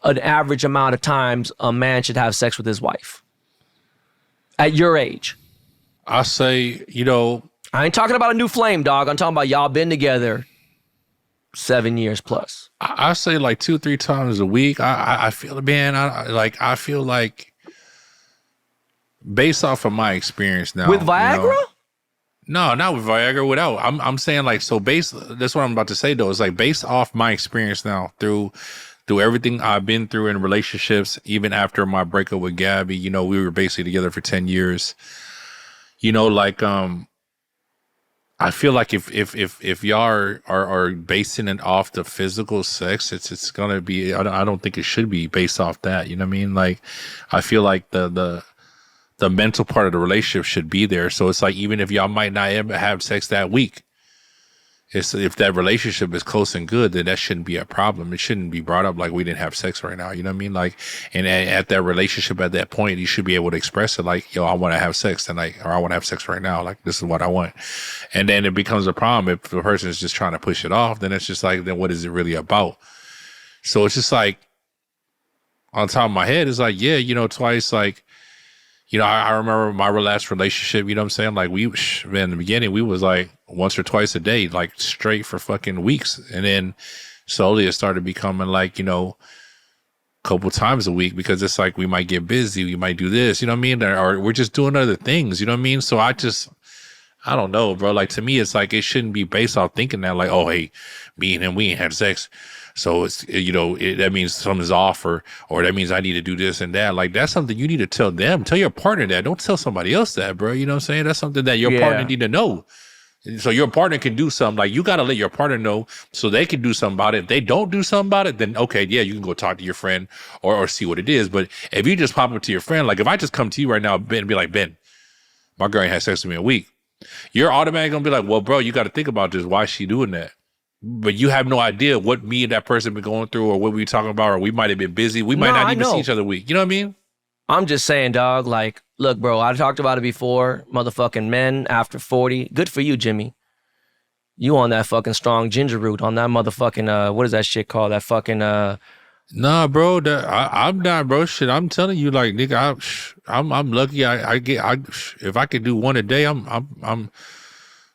an average amount of times a man should have sex with his wife at your age? I say, you know, I ain't talking about a new flame, dog. I'm talking about y'all been together 7 years plus. I say like 2-3 times a week. I feel, man, I feel like based off of my experience now. With Viagra? You know, no, not with Viagra, without. I'm saying like, so that's what I'm about to say though. It's like based off my experience now through everything I've been through in relationships, even after my breakup with Gabby, you know, we were basically together for 10 years. You know, like, I feel like if y'all are basing it off the physical sex, it's gonna be. I don't think it should be based off that. You know what I mean? Like, I feel like the mental part of the relationship should be there. So it's like even if y'all might not ever have sex that week, if that relationship is close and good, then that shouldn't be a problem. It shouldn't be brought up like we didn't have sex right now. You know what I mean? Like, and at that relationship at that point, you should be able to express it like, yo, I want to have sex tonight, or I want to have sex right now. Like, this is what I want. And then it becomes a problem if the person is just trying to push it off. Then it's just like, then what is it really about? So it's just like, on top of my head, it's like, yeah, you know, twice, like, you know, I remember my last relationship, you know what I'm saying? Like, man, in the beginning, we was like once or twice a day, like straight for fucking weeks. And then slowly it started becoming like, you know, a couple times a week, because it's like we might get busy, we might do this, you know what I mean? Or we're just doing other things, you know what I mean? So I don't know, bro. Like, to me, it's like it shouldn't be based off thinking that like, oh, hey, me and him, we ain't had sex. So it's, you know, that means something's off, or that means I need to do this and that. Like, that's something you need to tell them. Tell your partner that. Don't tell somebody else that, bro. You know what I'm saying? That's something that your partner need to know. So your partner can do something. Like, you got to let your partner know so they can do something about it. If they don't do something about it, then okay, yeah, you can go talk to your friend or see what it is. But if you just pop up to your friend, like if I just come to you right now, Ben, and be like, Ben, my girl ain't had sex with me in a week, you're automatically going to be like, well, bro, you got to think about this. Why is she doing that? But you have no idea what me and that person been going through, or what we talking about, or we might have been busy. We might not even see each other a week. You know what I mean? I'm just saying, dog, like, look, bro, I talked about it before. Motherfucking men after 40. Good for you, Jimmy. You on that fucking strong ginger root, on that motherfucking, what is that shit called? That fucking, Nah, bro, I'm not, bro. Shit, I'm telling you, like, nigga, I'm lucky. If I could do one a day, I'm.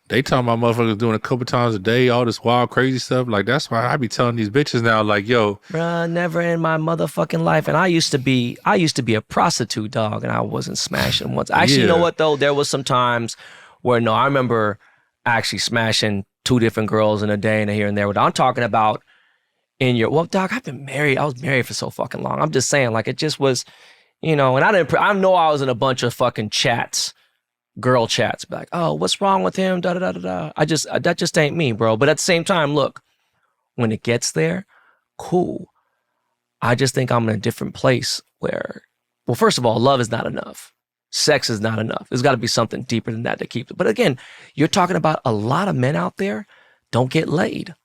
They talking about motherfuckers doing a couple times a day, all this wild, crazy stuff. Like, that's why I be telling these bitches now, like, yo. Bruh, never in my motherfucking life. And I used to be a prostitute, dog, and I wasn't smashing once. Actually, you know what, though? There was some times where, no, I remember actually smashing 2 different girls in a day and here and there. But I'm talking about well, dog, I've been married. I was married for so fucking long. I'm just saying, like, it just was, you know, and I know I was in a bunch of fucking chats, girl chats, be like, oh, what's wrong with him? Da da da da da. That just ain't me, bro. But at the same time, look, when it gets there, cool. I just think I'm in a different place where, well, first of all, love is not enough. Sex is not enough. There's got to be something deeper than that to keep it. But again, you're talking about a lot of men out there don't get laid.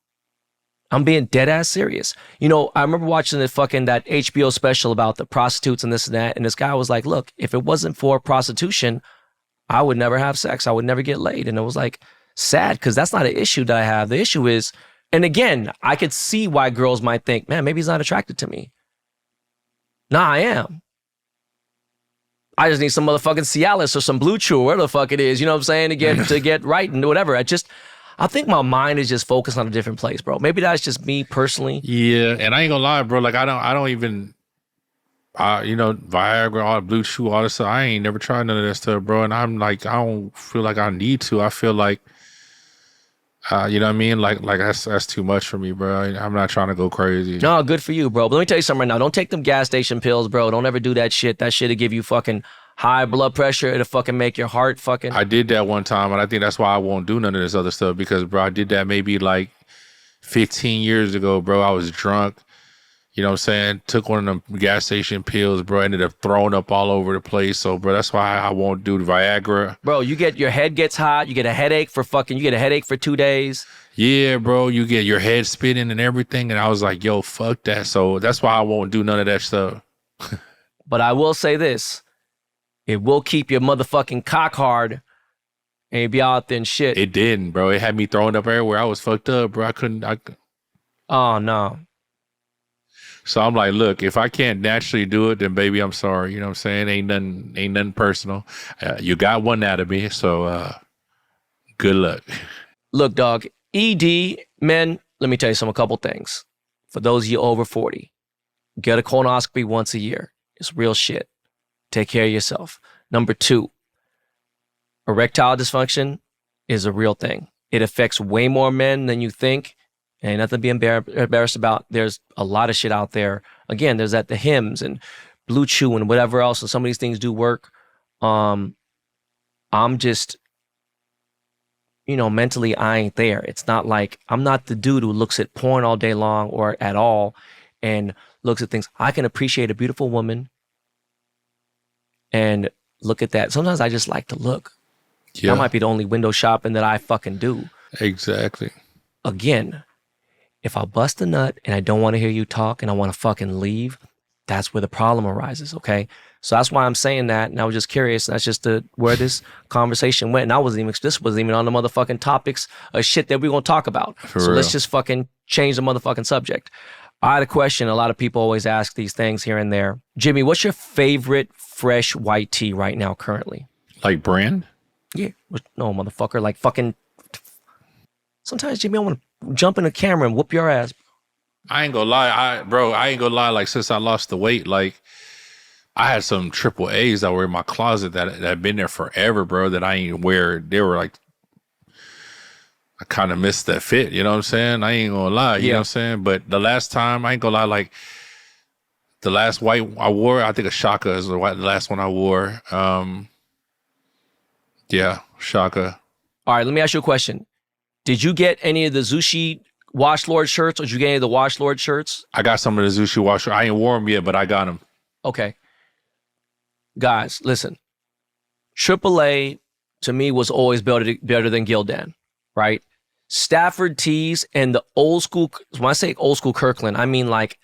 I'm being dead ass serious. You know, I remember watching that HBO special about the prostitutes and this and that. And this guy was like, look, if it wasn't for prostitution, I would never have sex. I would never get laid. And it was like sad, because that's not an issue that I have. The issue is, and again, I could see why girls might think, man, maybe he's not attracted to me. Nah, I am. I just need some motherfucking Cialis or some Blue Chew or whatever the fuck it is, you know what I'm saying, to get right and whatever. I think my mind is just focused on a different place, bro. Maybe that's just me personally. Yeah, and I ain't gonna lie, bro. Like, I don't even, you know, Viagra, all Blue Chew, all this stuff. I ain't never tried none of that stuff, bro. And I'm like, I don't feel like I need to. I feel like, you know what I mean? Like that's too much for me, bro. I'm not trying to go crazy. No, good for you, bro. But let me tell you something right now. Don't take them gas station pills, bro. Don't ever do that shit. That shit'll give you fucking high blood pressure. It'll fucking make your heart fucking. I did that one time, and I think that's why I won't do none of this other stuff, because, bro, I did that maybe like 15 years ago, bro. I was drunk. You know what I'm saying? Took one of them gas station pills, bro. Ended up throwing up all over the place. So, bro, that's why I won't do the Viagra. Bro, your head gets hot. You get a headache for 2 days. Yeah, bro. You get your head spinning and everything. And I was like, yo, fuck that. So that's why I won't do none of that stuff. But I will say this. It will keep your motherfucking cock hard and you be out there and shit. It didn't, bro. It had me throwing up everywhere. I was fucked up, bro. Oh, no. So I'm like, look, if I can't naturally do it, then baby, I'm sorry. You know what I'm saying? Ain't nothing personal. You got one out of me, so Good luck. Look, dog, ED, men, let me tell you a couple things. For those of you over 40, get a colonoscopy once a year. It's real shit. Take care of yourself. Number 2, erectile dysfunction is a real thing. It affects way more men than you think. Ain't nothing to be embarrassed about. There's a lot of shit out there. Again, there's the Hims and Blue Chew and whatever else, and some of these things do work. I'm just, mentally I ain't there. It's not like I'm not the dude who looks at porn all day long or at all and looks at things. I can appreciate a beautiful woman and look at that. Sometimes I just like to look. Yeah. That might be the only window shopping that I fucking do. Exactly. Again, if I bust a nut and I don't want to hear you talk and I want to fucking leave, that's where the problem arises, okay? So that's why I'm saying that, and I was just curious. That's just where this conversation went, and this wasn't even on the motherfucking topics of shit that we're going to talk about. For so real. Let's just fucking change the motherfucking subject. I had a question. A lot of people always ask these things here and there. Jimmy, what's your favorite fresh white tea right now currently? Like brand? Yeah. No, motherfucker. Like fucking... Sometimes, Jimmy, I want to jump in the camera and whoop your ass. I ain't gonna lie. I ain't gonna lie. Like, since I lost the weight, like, I had some triple A's that were in my closet that had been there forever, bro, that I ain't wear. They were like, I kind of missed that fit. You know what I'm saying? I ain't gonna lie. You know what I'm saying? But the last time, I ain't gonna lie, like, the last white I wore, I think a Shaka is the last one I wore. Yeah, Shaka. All right, let me ask you a question. Did you get any of the Zushi Wash Lord shirts, or did you get any of the Wash Lord shirts? I got some of the Zushi Wash. I ain't wore them yet, but I got them. Okay. Guys, listen. AAA, to me, was always better than Gildan, right? Stafford tees and the old school, when I say old school Kirkland, I mean like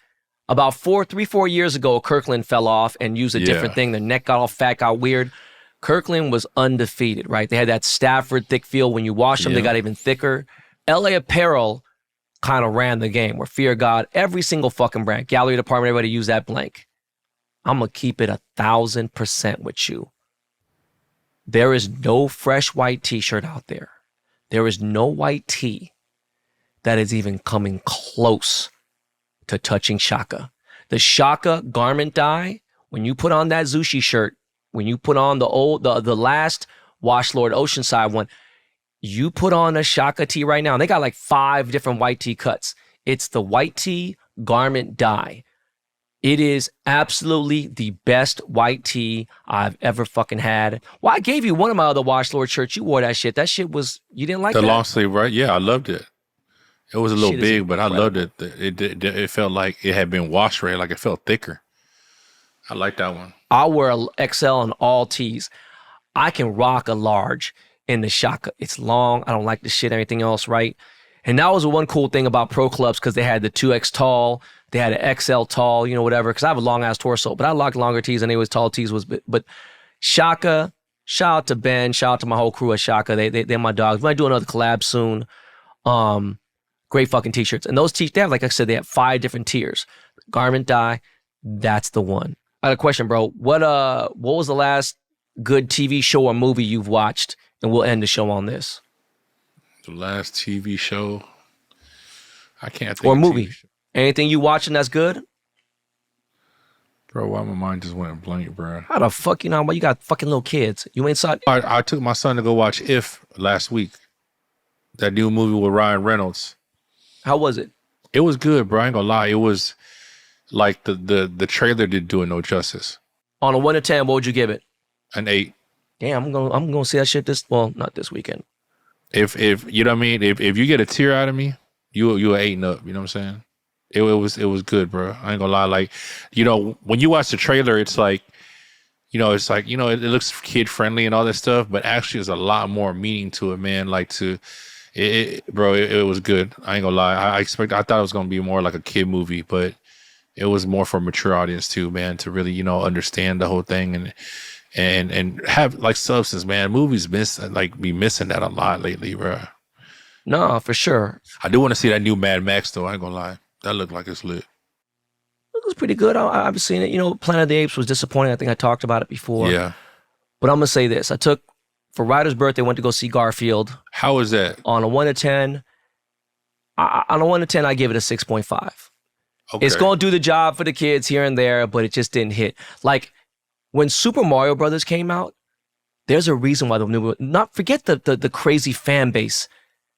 about 3-4 years ago, Kirkland fell off and used a different thing. The neck got all fat, got weird. Kirkland was undefeated, right? They had that Stafford thick feel. When you wash them, they got even thicker. LA Apparel kind of ran the game, where Fear God, every single fucking brand, gallery department, everybody use that blank. I'm going to keep it 1,000% with you. There is no fresh white t-shirt out there. There is no white tee that is even coming close to touching Shaka. The Shaka garment dye, when you put on that Zushi shirt, when you put on the last Wash Lord Oceanside one, you put on a Shaka tee right now. And they got like 5 different white tee cuts. It's the white tee garment dye. It is absolutely the best white tee I've ever fucking had. Well, I gave you one of my other Wash Lord shirts. You wore that shit. That shit was, you didn't like the that? long sleeve, right? Yeah, I loved it. It was a little big, but I loved it. It felt like it had been washed right, like it felt thicker. I like that one. I wear a XL on all tees. I can rock a large in the Shaka. It's long. I don't like the shit, everything else, right? And that was the one cool thing about pro clubs, because they had the 2X tall, they had an XL tall, whatever, because I have a long ass torso, but I like longer tees, and anyways, tall tees was, but Shaka, shout out to Ben, shout out to my whole crew at Shaka. They're my dogs. We might do another collab soon. Great fucking t-shirts. And those they have, like I said, they have 5 different tiers. Garment dye, that's the one. I had a question, bro. What was the last good TV show or movie you've watched? And we'll end the show on this. The last TV show, I can't think. Or of movie. TV show. Anything you watching that's good? Bro, why my mind just went blank, bro? How the fuck you know? Why you got fucking little kids? You ain't saw. I took my son to go watch If last week. That new movie with Ryan Reynolds. How was it? It was good, bro. I ain't gonna lie. It was like the trailer didn't do it no justice. On a 1 to 10, what would you give it? An 8. Damn, I'm gonna see that shit not this weekend. If you know what I mean, if you get a tear out of me, you are 8 and up. You know what I'm saying? It was good, bro. I ain't gonna lie. Like, when you watch the trailer, it's like, it's like, it looks kid friendly and all that stuff, but actually there's a lot more meaning to it, man. Like bro, it was good. I ain't gonna lie. I thought it was gonna be more like a kid movie, but it was more for a mature audience too, man, to really, understand the whole thing and have like substance, man. Movies be missing that a lot lately, bro. No, for sure. I do want to see that new Mad Max though. I ain't gonna lie. That looked like it's lit. It was pretty good. I've seen it. Planet of the Apes was disappointing. I think I talked about it before. Yeah. But I'm gonna say this. I took For Ryder's birthday, went to go see Garfield. How was that? On a 1 to 10, on a 1 to 10, I give it a 6.5. Okay. It's going to do the job for the kids here and there, but it just didn't hit. Like, when Super Mario Brothers came out, there's a reason why the movie, forget the crazy fan base.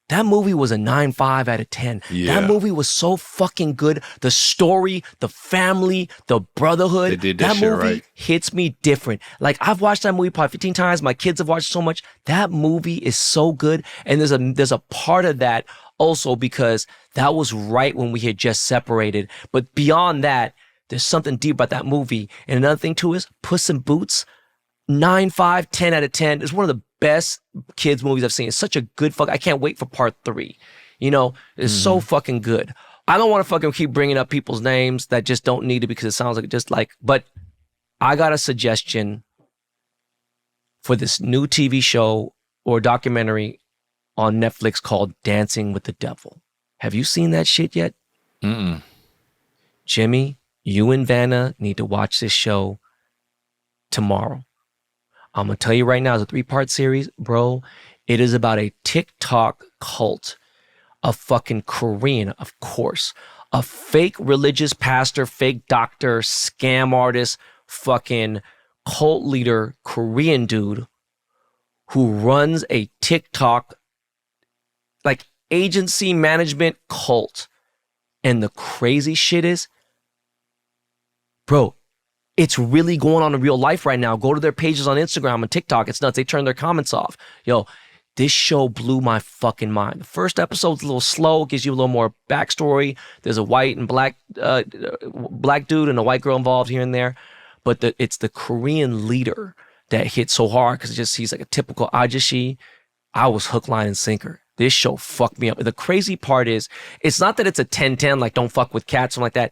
That movie was a 9.5 out of 10. Yeah. That movie was so fucking good. The story, the family, the brotherhood. They did that shit movie right. hits me different. Like, I've watched that movie probably 15 times. My kids have watched it so much. That movie is so good. And there's a part of that also because that was right when we had just separated. But beyond that, there's something deep about that movie. And another thing too is Puss in Boots, 9.5, 10 out of 10. It's one of the best kids movies I've seen. It's such a good I can't wait for part 3. You know, it's so fucking good. I don't want to fucking keep bringing up people's names that just don't need it because it sounds like just like, but I got a suggestion for this new TV show or documentary on Netflix called Dancing with the Devil. Have you seen that shit yet? Mm-mm. Jimmy, you and Vanna need to watch this show tomorrow. I'm going to tell you right now, it's a 3-part series, bro. It is about a TikTok cult, a fucking Korean, of course, a fake religious pastor, fake doctor, scam artist, fucking cult leader, Korean dude who runs a TikTok like agency management cult. And the crazy shit is, bro, it's really going on in real life right now. Go to their pages on Instagram and TikTok. It's nuts. They turn their comments off. Yo, this show blew my fucking mind. The first episode's a little slow. Gives you a little more backstory. There's a white and black dude and a white girl involved here and there. But it's the Korean leader that hit so hard because he's like a typical ajashi. I was hook, line, and sinker. This show fucked me up. The crazy part is, it's not that it's a 10-10, like don't fuck with cats, something like that.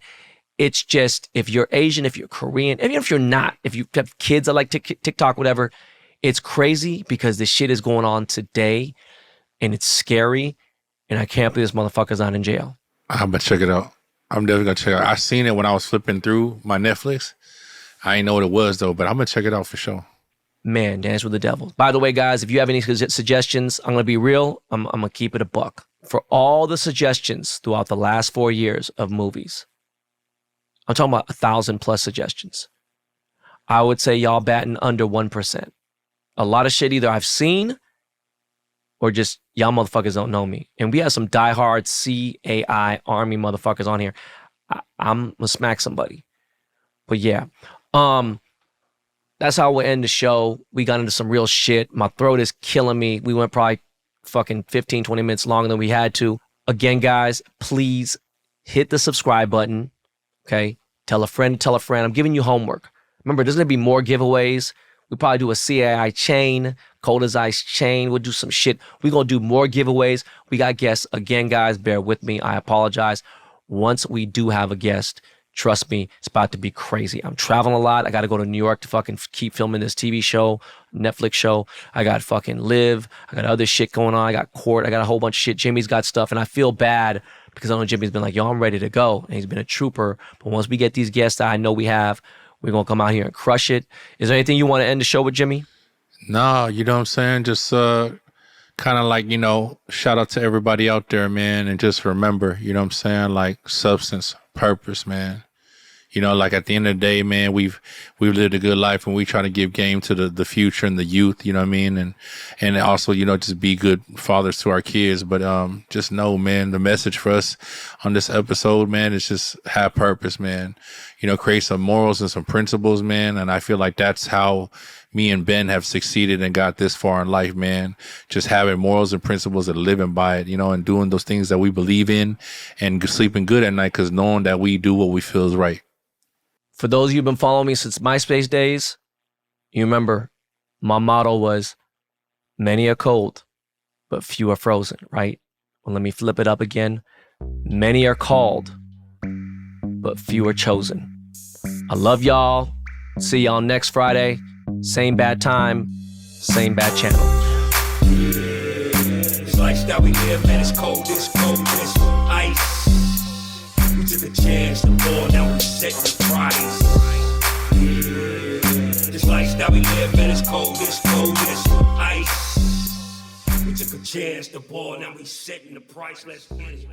It's just, if you're Asian, if you're Korean, even if you're not, if you have kids that like TikTok, whatever, it's crazy because this shit is going on today and it's scary. And I can't believe this motherfucker's not in jail. I'm going to check it out. I'm definitely going to check it out. I seen it when I was flipping through my Netflix. I didn't know what it was though, but I'm going to check it out for sure. Man, Dance with the Devil. By the way, guys, if you have any suggestions, I'm going to be real. I'm going to keep it a buck. For all the suggestions throughout the last 4 years of movies, I'm talking about 1,000+ suggestions. I would say y'all batting under 1%. A lot of shit either I've seen or just y'all motherfuckers don't know me. And we have some diehard CAI Army motherfuckers on here. I'm going to smack somebody. But yeah. That's how we'll end the show. We got into some real shit. My throat is killing me. We went probably fucking 15, 20 minutes longer than we had to. Again, guys, please hit the subscribe button. Okay? Tell a friend, tell a friend. I'm giving you homework. Remember, there's going to be more giveaways. We probably do a CAI chain, Cold as Ice chain. We'll do some shit. We're going to do more giveaways. We got guests. Again, guys, bear with me. I apologize. Once we do have a guest, trust me, it's about to be crazy. I'm traveling a lot. I got to go to New York to fucking keep filming this TV show, Netflix show. I got fucking Live. I got other shit going on. I got court. I got a whole bunch of shit. Jimmy's got stuff. And I feel bad because I know Jimmy's been like, yo, I'm ready to go. And he's been a trooper. But once we get these guests that I know we have, we're going to come out here and crush it. Is there anything you want to end the show with, Jimmy? No, you know what I'm saying? Just kind of like, you know, shout out to everybody out there, man. And just remember, you know what I'm saying? Like substance, purpose, man. You know, like at the end of the day, man, we've lived a good life and we try to give game to the future and the youth, you know what I mean? And also, you know, just be good fathers to our kids. But just know, man, the message for us on this episode, man, is just have purpose, man. You know, create some morals and some principles, man. And I feel like that's how me and Ben have succeeded and got this far in life, man. Just having morals and principles and living by it, you know, and doing those things that we believe in and sleeping good at night because knowing that we do what we feel is right. For those of you who've been following me since MySpace days, you remember my motto was, many are cold, but few are frozen, right? Well, let me flip it up again. Many are called, but few are chosen. I love y'all. See y'all next Friday. Same bad time, same bad channel. This lifestyle we live, man, it's cold as ice. We took a chance to fall, now we set the price. This lifestyle we live, man, it's cold as ice. Took a chance, the ball, now we setting the price, let's get it.